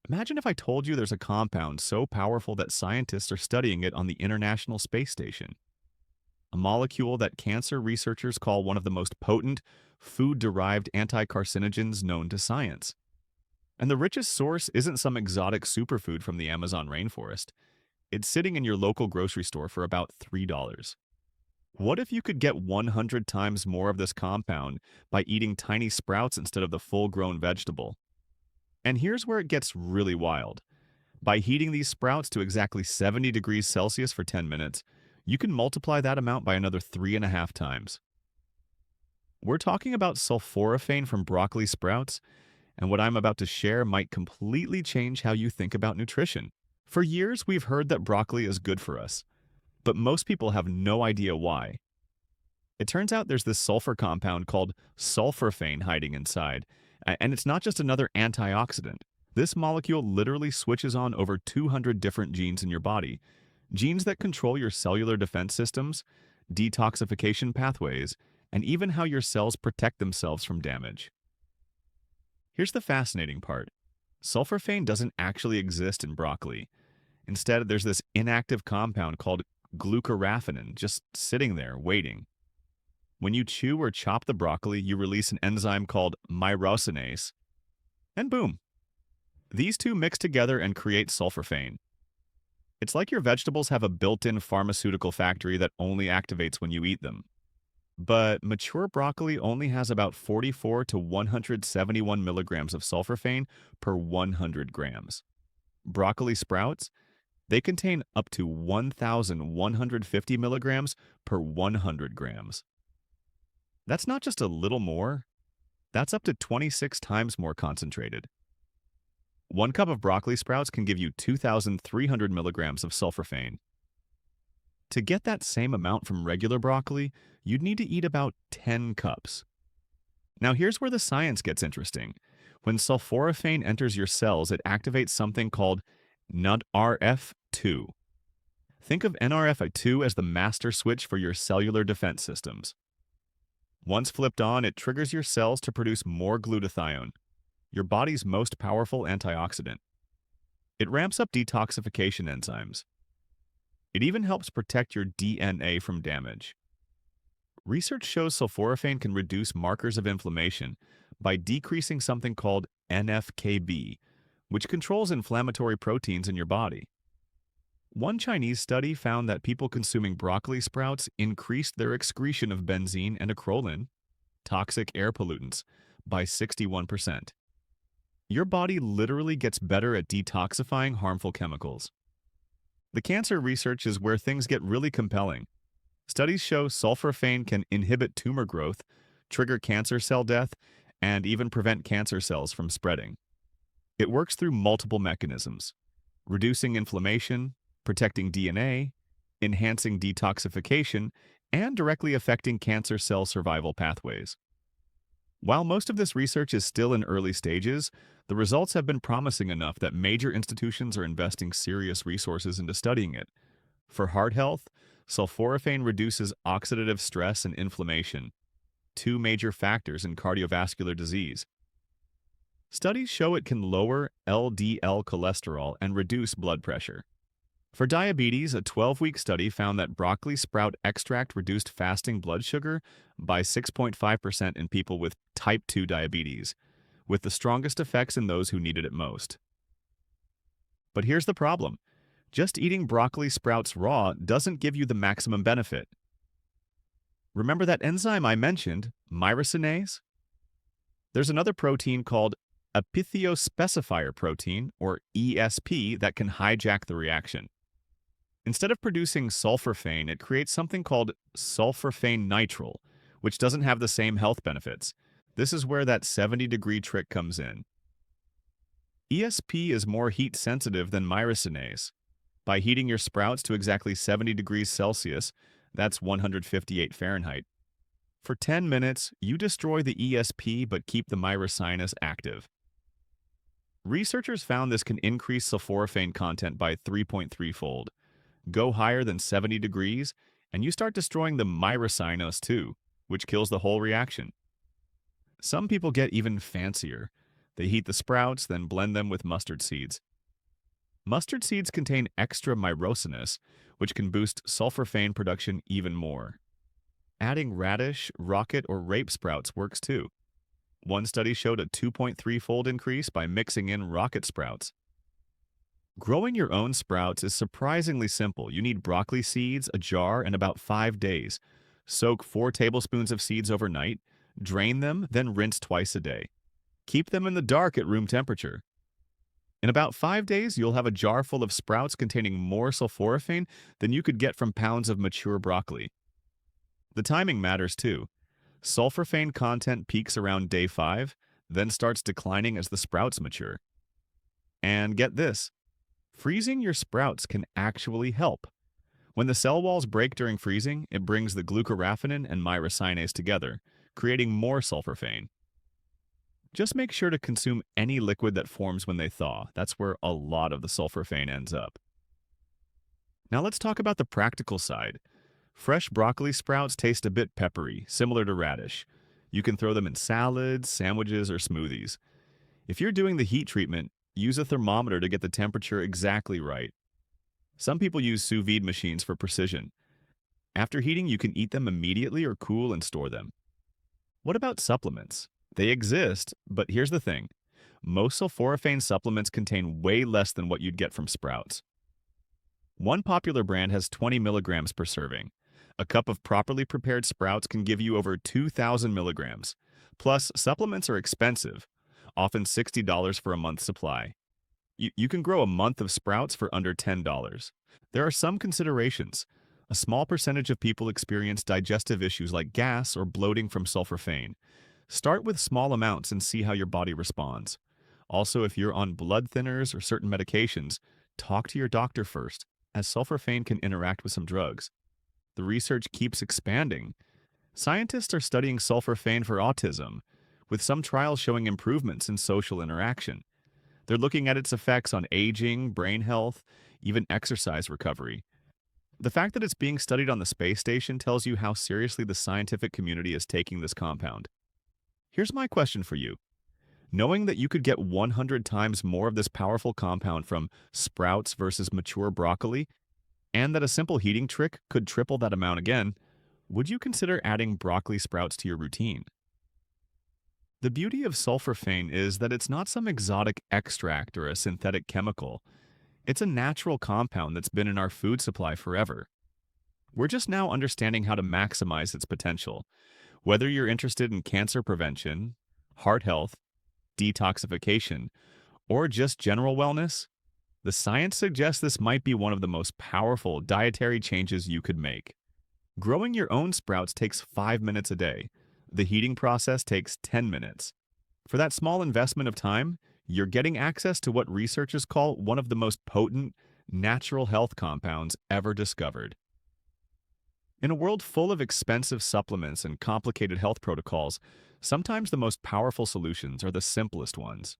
Imagine if I told you there's a compound so powerful that scientists are studying it on the International Space Station. A molecule that cancer researchers call one of the most potent, food-derived anticarcinogens known to science. And the richest source isn't some exotic superfood from the Amazon rainforest. It's sitting in your local grocery store for about $3. What if you could get 100 times more of this compound by eating tiny sprouts instead of the full-grown vegetable? And here's where it gets really wild. By heating these sprouts to exactly 70 degrees Celsius for 10 minutes, you can multiply that amount by another 3.5 times. We're talking about sulforaphane from broccoli sprouts, and what I'm about to share might completely change how you think about nutrition. For years, we've heard that broccoli is good for us, but most people have no idea why. It turns out there's this sulfur compound called sulforaphane hiding inside, and it's not just another antioxidant. This molecule literally switches on over 200 different genes in your body, genes that control your cellular defense systems, detoxification pathways, and even how your cells protect themselves from damage. Here's the fascinating part. Sulforaphane doesn't actually exist in broccoli. Instead, there's this inactive compound called glucoraphanin just sitting there waiting. When you chew or chop the broccoli, you release an enzyme called myrosinase, and boom, these two mix together and create sulforaphane. It's like your vegetables have a built-in pharmaceutical factory that only activates when you eat them. But mature broccoli only has about 44 to 171 milligrams of sulforaphane per 100 grams. Broccoli sprouts, they contain up to 1,150 milligrams per 100 grams. That's not just a little more, that's up to 26 times more concentrated. 1 cup of broccoli sprouts can give you 2,300 milligrams of sulforaphane. To get that same amount from regular broccoli, you'd need to eat about 10 cups. Now here's where the science gets interesting. When sulforaphane enters your cells, it activates something called NRF2. Think of NRF2 as the master switch for your cellular defense systems. Once flipped on, it triggers your cells to produce more glutathione, your body's most powerful antioxidant. It ramps up detoxification enzymes. It even helps protect your DNA from damage. Research shows sulforaphane can reduce markers of inflammation by decreasing something called NFKB, which controls inflammatory proteins in your body. One Chinese study found that people consuming broccoli sprouts increased their excretion of benzene and acrolein, toxic air pollutants, by 61%. Your body literally gets better at detoxifying harmful chemicals. The cancer research is where things get really compelling. Studies show sulforaphane can inhibit tumor growth, trigger cancer cell death, and even prevent cancer cells from spreading. It works through multiple mechanisms: reducing inflammation, protecting DNA, enhancing detoxification, and directly affecting cancer cell survival pathways. While most of this research is still in early stages, the results have been promising enough that major institutions are investing serious resources into studying it. For heart health, sulforaphane reduces oxidative stress and inflammation, two major factors in cardiovascular disease. Studies show it can lower LDL cholesterol and reduce blood pressure. For diabetes, a 12-week study found that broccoli sprout extract reduced fasting blood sugar by 6.5% in people with type 2 diabetes, with the strongest effects in those who needed it most. But here's the problem. Just eating broccoli sprouts raw doesn't give you the maximum benefit. Remember that enzyme I mentioned, myrosinase? There's another protein called epithiospecifier protein, or ESP, that can hijack the reaction. Instead of producing sulforaphane, it creates something called sulforaphane nitrile, which doesn't have the same health benefits. This is where that 70-degree trick comes in. ESP is more heat-sensitive than myrosinase. By heating your sprouts to exactly 70 degrees Celsius, that's 158 Fahrenheit, for 10 minutes, you destroy the ESP but keep the myrosinase active. Researchers found this can increase sulforaphane content by 3.3-fold. Go higher than 70 degrees, and you start destroying the myrosinase too, which kills the whole reaction. Some people get even fancier. They heat the sprouts, then blend them with mustard seeds. Mustard seeds contain extra myrosinus, which can boost sulforaphane production even more. Adding radish, rocket, or rape sprouts works too. One study showed a 2.3-fold increase by mixing in rocket sprouts. Growing your own sprouts is surprisingly simple. You need broccoli seeds, a jar, and about 5 days. Soak 4 tablespoons of seeds overnight, drain them, then rinse twice a day. Keep them in the dark at room temperature. In about 5 days, you'll have a jar full of sprouts containing more sulforaphane than you could get from pounds of mature broccoli. The timing matters too. Sulforaphane content peaks around day 5, then starts declining as the sprouts mature. And get this, freezing your sprouts can actually help. When the cell walls break during freezing, it brings the glucoraphanin and myrosinase together, creating more sulforaphane. Just make sure to consume any liquid that forms when they thaw. That's where a lot of the sulforaphane ends up. Now let's talk about the practical side. Fresh broccoli sprouts taste a bit peppery, similar to radish. You can throw them in salads, sandwiches, or smoothies. If you're doing the heat treatment, use a thermometer to get the temperature exactly right. Some people use sous vide machines for precision. After heating, you can eat them immediately or cool and store them. What about supplements? They exist, but here's the thing. Most sulforaphane supplements contain way less than what you'd get from sprouts. One popular brand has 20 milligrams per serving. A cup of properly prepared sprouts can give you over 2,000 milligrams. Plus, supplements are expensive, often $60 for a month's supply. You can grow a month of sprouts for under $10. There are some considerations. A small percentage of people experience digestive issues like gas or bloating from sulforaphane. Start with small amounts and see how your body responds. Also, if you're on blood thinners or certain medications, talk to your doctor first, as sulforaphane can interact with some drugs. The research keeps expanding. Scientists are studying sulforaphane for autism, with some trials showing improvements in social interaction. They're looking at its effects on aging, brain health, even exercise recovery. The fact that it's being studied on the space station tells you how seriously the scientific community is taking this compound. Here's my question for you. Knowing that you could get 100 times more of this powerful compound from sprouts versus mature broccoli, and that a simple heating trick could triple that amount again, would you consider adding broccoli sprouts to your routine? The beauty of sulforaphane is that it's not some exotic extract or a synthetic chemical. It's a natural compound that's been in our food supply forever. We're just now understanding how to maximize its potential. Whether you're interested in cancer prevention, heart health, detoxification, or just general wellness, the science suggests this might be one of the most powerful dietary changes you could make. Growing your own sprouts takes 5 minutes a day. The heating process takes 10 minutes. For that small investment of time, you're getting access to what researchers call one of the most potent natural health compounds ever discovered. In a world full of expensive supplements and complicated health protocols, sometimes the most powerful solutions are the simplest ones.